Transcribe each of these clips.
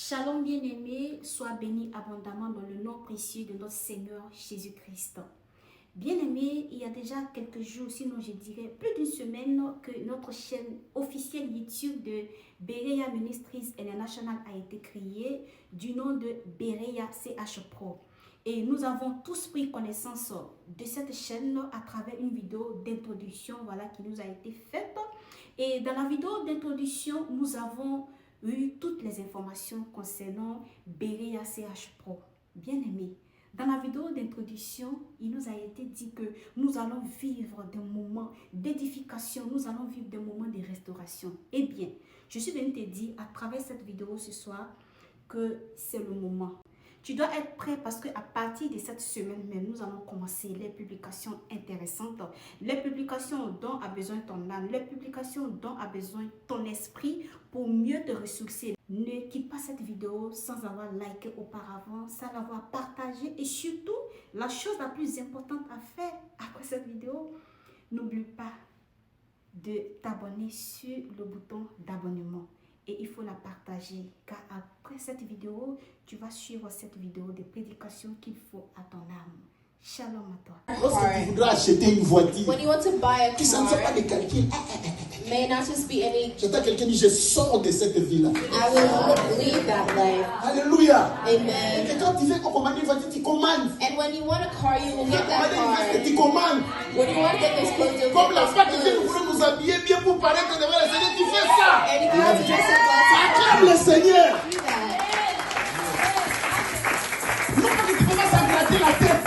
Shalom bien-aimé, sois béni abondamment dans le nom précieux de notre Seigneur Jésus-Christ. Bien-aimé, il y a déjà quelques jours, sinon je dirais plus d'une semaine, que notre chaîne officielle YouTube de Bereya Ministries International a été créée du nom de Bereya CH Pro. Et nous avons tous pris connaissance de cette chaîne à travers une vidéo d'introduction qui nous a été faite. Et dans la vidéo d'introduction, nous avons eu toutes les informations concernant Bereya CH Pro. Bien-aimé, dans la vidéo d'introduction, il nous a été dit que nous allons vivre des moments d'édification, nous allons vivre des moments de restauration. Eh bien, je suis venue te dire à travers cette vidéo ce soir que c'est le moment. Tu dois être prêt parce qu'à partir de cette semaine même, nous allons commencer les publications intéressantes, les publications dont a besoin ton âme, les publications dont a besoin ton esprit pour mieux te ressourcer. Ne quitte pas cette vidéo sans avoir liké auparavant, sans l'avoir partagé et surtout, la chose la plus importante à faire après cette vidéo, n'oublie pas de t'abonner sur le bouton d'abonnement. Et il faut la partager car après cette vidéo, tu vas suivre cette vidéo de prédication qu'il faut à ton âme. Shalom à toi. Lorsque tu voudras acheter une voiture, When you want to buy a que ça ne soit pas car, des calculs. may not just be any, J'entends quelqu'un dire, je sors de cette vie-là. I will leave that life. Alléluia. Amen. Et quand tu veux commander une voiture, tu commandes. And when you want a car, you will Tu veux get that commander une veste, tu car. commandes. When you want to get those clothes, you'll Comme get la those femme qui dit, nous clothes. voulons nous habiller bien pour paraître devant le Seigneur, tu fais ça. And if you want to dress up well, Acclame le Seigneur. do that. Non pas que tu commences à gratter la tête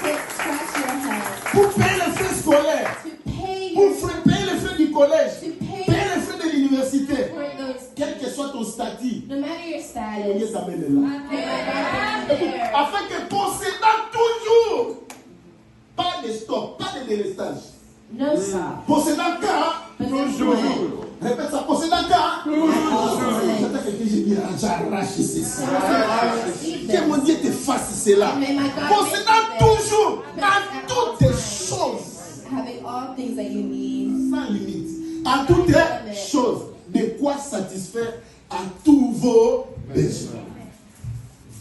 You don't scratch your head. pour payer les frais scolaires, To pay pour your, payer les frais du collège, to pay payer les frais de l'université. for those, Quel que soit ton statut, no matter your Dieu status, t'amène là. may there. Afin que possédant toujours, pas de stock, pas de délestage. No stop. Possédant car, Toujours. répète ça, possédant car, j'entends quelqu'un, j'ai dit, j'arrache ceci. Que mon Dieu te fasse cela. May my God Possédant make you toujours, en toutes les choses, having all things that you need. sans limite, en toutes les choses, de quoi satisfaire à tous vos besoins.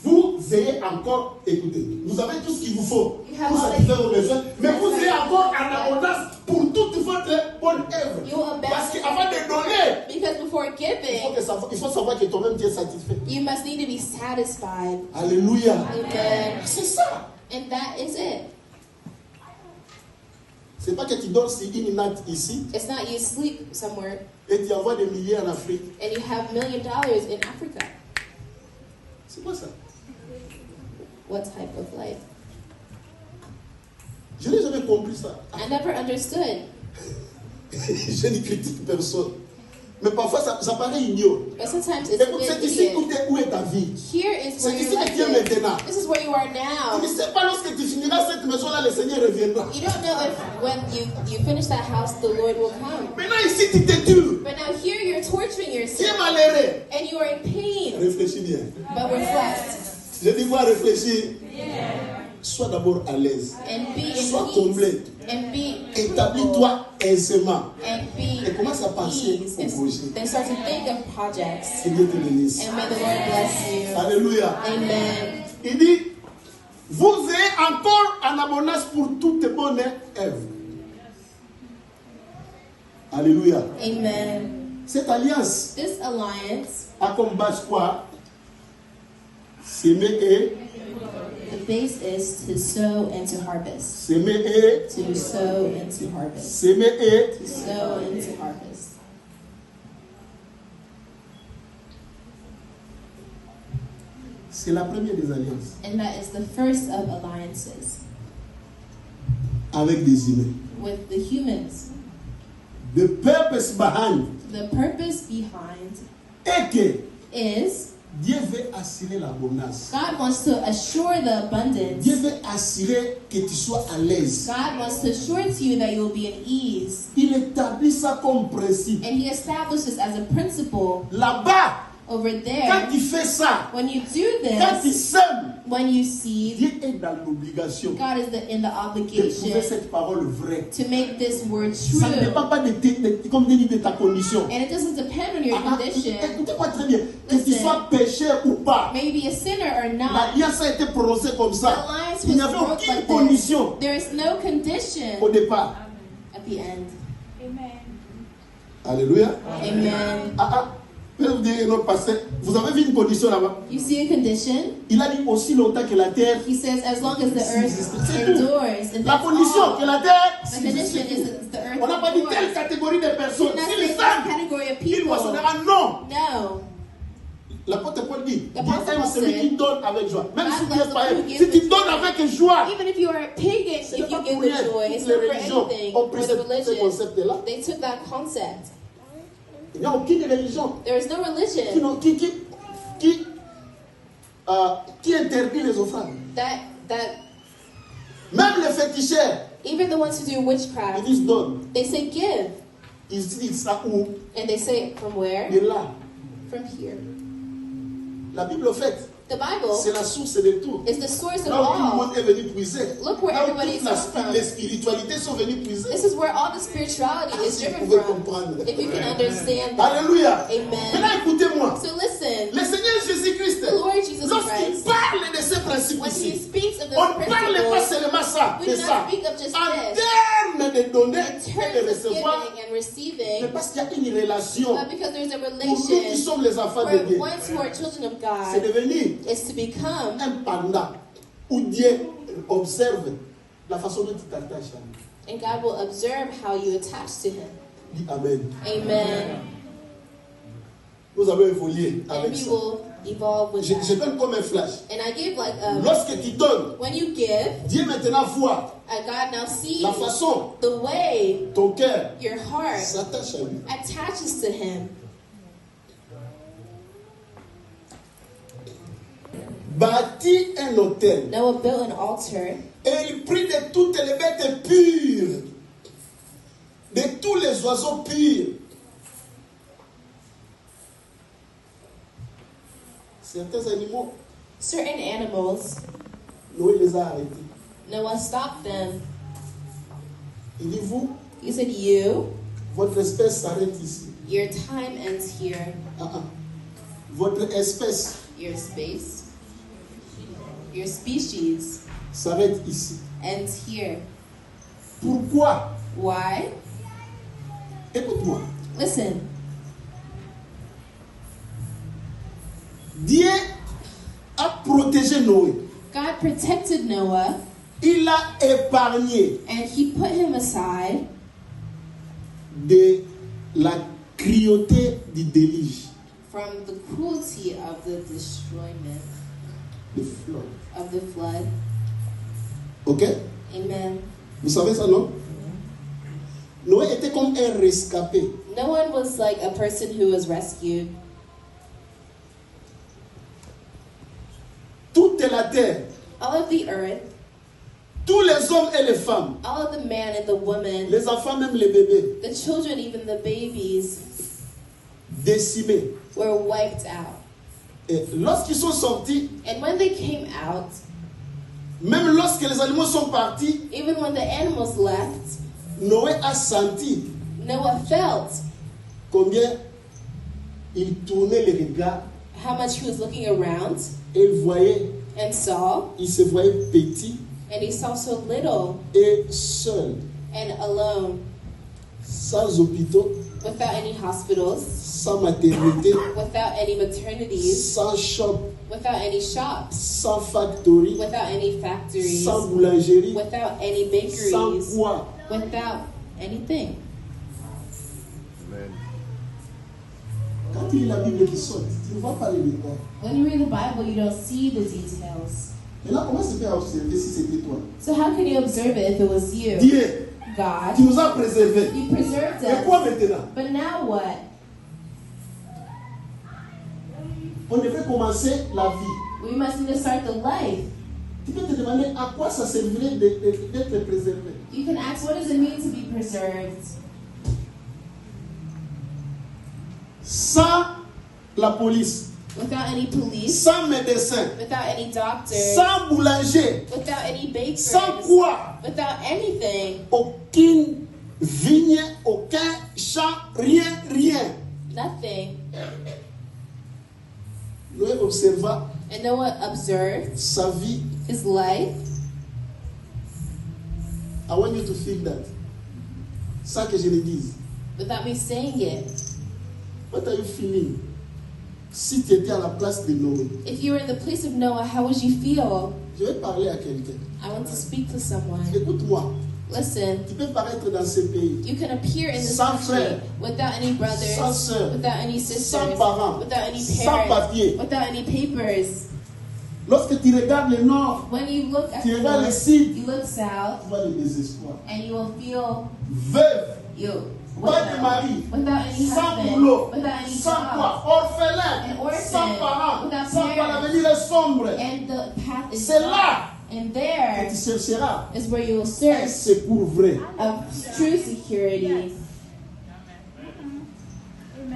Vous ayez encore, écoutez, vous avez tout ce qu'il vous faut pour satisfaire vos besoins, mais vous ayez encore en abondance pour toute votre bonne œuvre. You will Parce abound qu'avant de donner, because before giving, il faut savoir que toi-même tu es satisfait. you must need to be satisfied. Alléluia. Amen. C'est ça. And that is it. C'est pas que tu donnes sur une natte ici It's not you sleep somewhere et tu envoies des milliers en Afrique. and you have $1 million in Africa. C'est quoi ça? What type of life? Je n'ai jamais compris ça. I never understood. Je ne critique personne. Mais parfois ça paraît idiot. But sometimes it's Écoute, a c'est bit ici weird. où est ta vie. Here is C'est where ici your que tu es life is. maintenant. This is where you are Tu now. ne sais pas lorsque tu finiras cette maison-là, le Seigneur reviendra. You don't know if when you finish that house, the Lord will come. Maintenant ici, tu te tues. But now here you're torturing Tu es yourself malheureux. and you are in pain. Réfléchis bien. But reflect Je dis quoi réfléchir? Sois d'abord à l'aise. and be Sois in comblé. peace and be Établis-toi aisément. and be Et commence à at penser ease au and projet. then start to think of projects. Que Dieu te bénisse. And may the Lord bless you. Alléluia. Amen. Il dit, vous ayez encore en abondance pour toute bonne œuvre. Alléluia. Amen. Cette alliance This alliance, a comme base quoi? S'aimer et the base is to sow and to harvest. s'aimer et To sow and to harvest. s'aimer et To sow and to harvest. c'est la première des alliances And that is the first of alliances avec des humains. with the humans. The purpose behind The purpose behind est que is Dieu veut assurer l'abondance. God wants to assure the abundance. Dieu veut assurer que tu sois à l'aise. God wants to assure to you that you will be at ease. Il établit ça comme principe. And He establishes as a principle Là-bas, Over Quand there, tu fais ça, when you do quand tu this, sèmes, when you seed, Dieu est dans l'obligation God is in the de trouver obligation cette parole vraie. to make this word Ça ne dépend true. pas comme de ta condition. And it doesn't depend on your condition. Écoutez-moi très bien. Que tu Listen. sois pécheur ou pas, Maybe a sinner or not. l'alliance a été prononcée comme The ça. alliance Il n'y was avait broke aucune like condition this. There is no condition au départ. at the end. Alléluia. Amen. Je vais vous dire notre pasteur, vous avez vu une condition là-bas? You see a condition? Il a dit aussi longtemps que la terre. He says, as long as the earth endures, and La that's condition all. que la terre. The condition is that the earth On n'a pas dit endures. telle catégorie de personnes. Not Si say les this femmes, category of il people. moissonnera non. No. L'apôtre Paul dit, The Dieu Apostle aime celui said, qui donne avec joie. Même God si tu loves es the païen, one who gives si tu with donnes joy. avec joie, Even if you are a pagan, ce n'est if pas you pour give rien. with joy, Toutes it's les not for religions anything. ont For pris the ce religion, concept-là. they took that concept. Il n'y a aucune religion There is no religion qui interdit les offrandes. that Même les féticheurs, even the ones who do ils witchcraft, disent donne. they say give, Ils disent ça où? and they say from where? De là. From here. La Bible, en fait, The Bible c'est la source de tout. is the source of Là où tout le all. monde est venu puiser. Look where Là où everybody toutes is come from. les spiritualités sont venues puiser. This is where all the spirituality is Si vous driven pouvez from. comprendre. If you can understand that. Alléluia. Amen. Maintenant, écoutez-moi. So listen, Le Seigneur Jésus-Christ, the Lord Jesus lorsqu'il Christ, parle de ces principes when he ici, speaks of the on ne parle pas principles, seulement ça, we de do ça. not speak of just En this. termes de donner In et de terms of recevoir, giving and mais receiving, parce qu'il y a une relation but because there's a pour nous qui relation sommes les enfants de where Dieu. ones who are children of C'est God devenu is to become un pendant où Dieu observe la façon dont tu t'attaches à lui. and God will observe how you attach to him. Dis Amen. Amen. Nous allons évoluer And avec we ça. will evolve with Je that. donne comme un flash. And I give like Lorsque tu donnes, when you give, Dieu maintenant voit God now sees la façon the way ton cœur your heart s'attache à lui. attaches to him. Bâtit un hôtel Noah built an altar et il prit de toutes les bêtes pures, de tous les oiseaux purs. Certains animaux, certain animals. Noé les a arrêtés. Noah stopped them. Il dit, vous, He said, you, votre espèce s'arrête ici. your time ends here. Votre espèce Your space, your species s'arrête ici. ends here. Pourquoi? Why? Écoute-moi. Listen, Dieu a protégé Noé. God protected Noah Il a épargné and he put him aside de la cruauté du déluge, from the cruelty of the destroyment le flood. of the flood. Ok? Amen. Vous savez ça, non? Noé était comme un rescapé. No one was like a person who was rescued. Toute la terre, All of the earth, tous les hommes et les femmes, all of the man and the woman, les enfants, même les bébés, the children, even the babies, décimés. were wiped out. Et lorsqu'ils sont sortis, And when they came out, même lorsque les animaux sont partis, even when the animals left, Noé a senti Noah felt combien il tournait les regards how much he was looking around et il voyait, and saw, il se voyait petit and he saw so little et seul, and alone, sans hôpitaux, without any hospitals, sans maternité, without any maternities, sans shop, without any shops, sans factory, without any factories, sans boulangerie, without any sans bakeries, poids. without anything. Quand tu lis la Bible qui saute, tu ne vois pas les détails. When you read the Bible, you don't see the details. Mais là, comment se fait à observer si c'était toi? So how can you observe it if it was you? Dieu, God, tu nous as préservés. you preserved Et quoi us. maintenant? But now what? On devrait commencer la vie. We must need to start the life. Tu peux te demander à quoi ça servirait d'être préservé. You can ask, what does it mean to be preserved? Sans la police, without any police, sans médecin, without any doctors, sans boulanger, without any bakers, sans quoi? without anything, Aucune vigne, aucun champ, rien. nothing. Noé observa And Noah observed sa vie. his life. I want you to feel that. Ça que je le dise. Without me saying it. What are you feeling? Si tu étais à la place de Noé, If you were in the place of Noah, how would you feel? je vais parler à quelqu'un. I want to speak to someone. Écoute-moi. Listen, Tu peux paraître dans ce pays you can appear in this sans country frère, without any brothers, sans sœur, without any sisters, sans parents, without any sans parents, papier. without any papers. Lorsque tu regardes le nord, When you look at tu the regardes le north, sud, you look tu south, vois le désespoir. and you will feel Veuve, you pas de mari, without any sans husband, boulot, without any sans job, quoi, orphelin, An orphan, sans parents, without sans quoi, parents. l'avenir est sombre. and the path is C'est dark. là And que there tu chercheras is where you will un search secours vrai. of true security.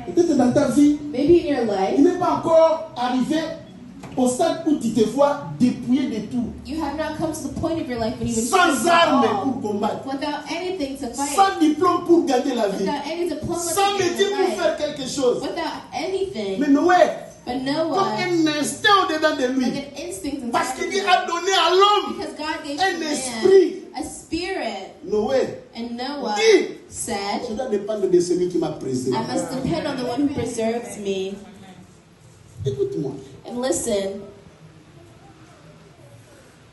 Peut-être dans ta vie, Maybe in your il life, n'est pas encore arrivé au stade où tu te vois dépouillé de tout, you have not come to the point of your life when you would sans armes pour combattre, without anything to fight, sans diplôme pour gagner la vie, without any diploma sans to métier get pour life, faire quelque chose. without anything. Mais Noé, But comme Noah, un instinct au-dedans de like lui, an instinct parce inside que of Dieu him, a donné à l'homme because God gave un to man esprit. a spirit. Noé, And Noah dit, said, je dois dépendre de celui qui m'a préservé. I must depend on the one who preserves me. Écoute-moi, And listen,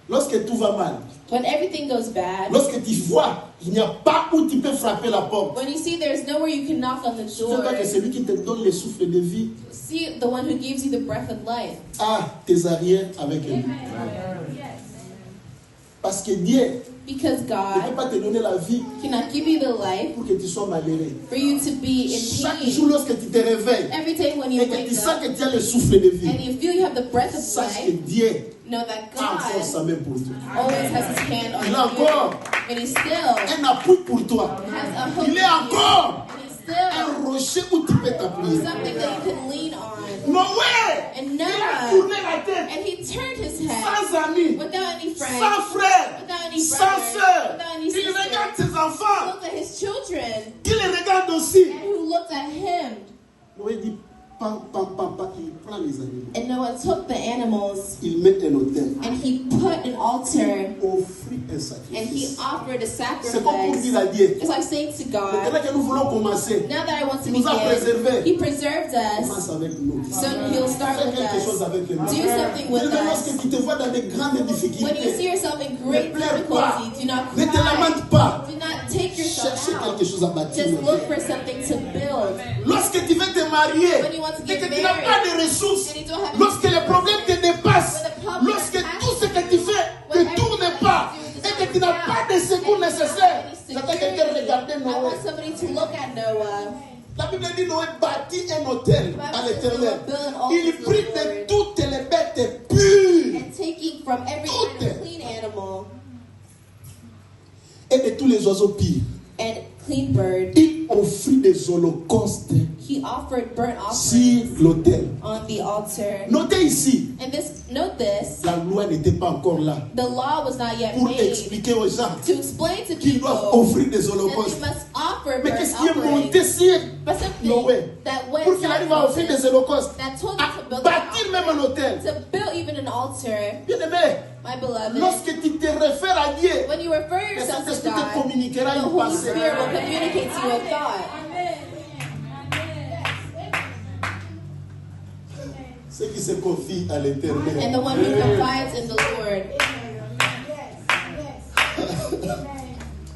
lorsque tout va mal, when everything goes bad, lorsque tu vois, il n'y a pas où tu peux frapper la porte, when you see there's nowhere you can knock on the c'est door, toi que celui qui te donne le souffle de vie see the one who gives you the breath of life. a tes arrières avec lui. Parce que Dieu Because ne peut God pas te donner la vie cannot give you the life pour que tu sois malheureux. for you to be in Chaque jour, pain. lorsque tu te réveilles Every day when you et que tu wake sens up que tu as le souffle de vie, and you feel you have the breath of sache que life, Dieu know that a encore God sa main pour toi. always has his hand on Il a encore you. And he still un appui pour toi. has a hope Il est for you. encore And he's un still rocher où tu peux t'appuyer. something that you can lean on. Noé, And il a Noah, tourné la tête and he turned his head sans amis, without any friends, sans frères, without any sans brothers, sœurs. without any Il sisters. regarde ses He enfants, looked at his children, il les regarde aussi. and who looked at him. Noé dit, pam, pam, pam, pam, il prend les animaux. And Noah took the animals, Il met un autel. and he put an altar, Offrit un and he sacrifice. offered a C'est comme pour dire sacrifice. à Dieu, It's like saying to God, maintenant que nous voulons commencer, now that I want to il nous a préservés. begin, he preserved us, Commence avec nous. so he'll start Fais with quelque chose us. avec nous. Do something with Maintenant, us. lorsque tu te vois dans de grandes When you see difficultés, yourself in great ne pleure pas. difficulty, do not Ne te cry. lamente pas. Do not take yourself Cherche out. quelque chose à bâtir. Just look for something to build. Lorsque tu veux te marier When you want to et get que tu n'as married, pas de ressources, and you don't have lorsque les problèmes te dépassent, when the problem lorsque passes, tout ce que tu fais when ne tourne everything pas you do et does que not tu n'as work pas out, de secours and you don't have nécessaires, any j'attends quelqu'un de regarder security, I Noé. want somebody to look at Noah. La Bible dit Noé bâtit un hôtel à l'Éternel. Build Il an prit altar to the de Lord, toutes les bêtes pures and taking from every kind of clean animal et de tous les oiseaux pires. and clean bird, Il offrit des holocaustes he offered burnt sur offerings l'autel. on the altar. Notez ici, And this, note this, la loi n'était pas encore là the law was not yet pour made expliquer aux gens to explain to qu'ils doivent people offrir des that they holocaustes. must offer Mais burnt qu'est-ce qui est monté offerings. sur But something Noé that went pour qu'il arrive à offrir des holocaustes, that told you to à build bâtir an même un hôtel? altar, to build even an altar, Bien aimé, my beloved. lorsque tu te réfères à Dieu, When you refer le yourself to Saint-Esprit te God, communiquera the une Holy pensée. Spirit will communicate to you a thought. Ceux qui se confient à And l'Éternel. the one who confides in the Lord.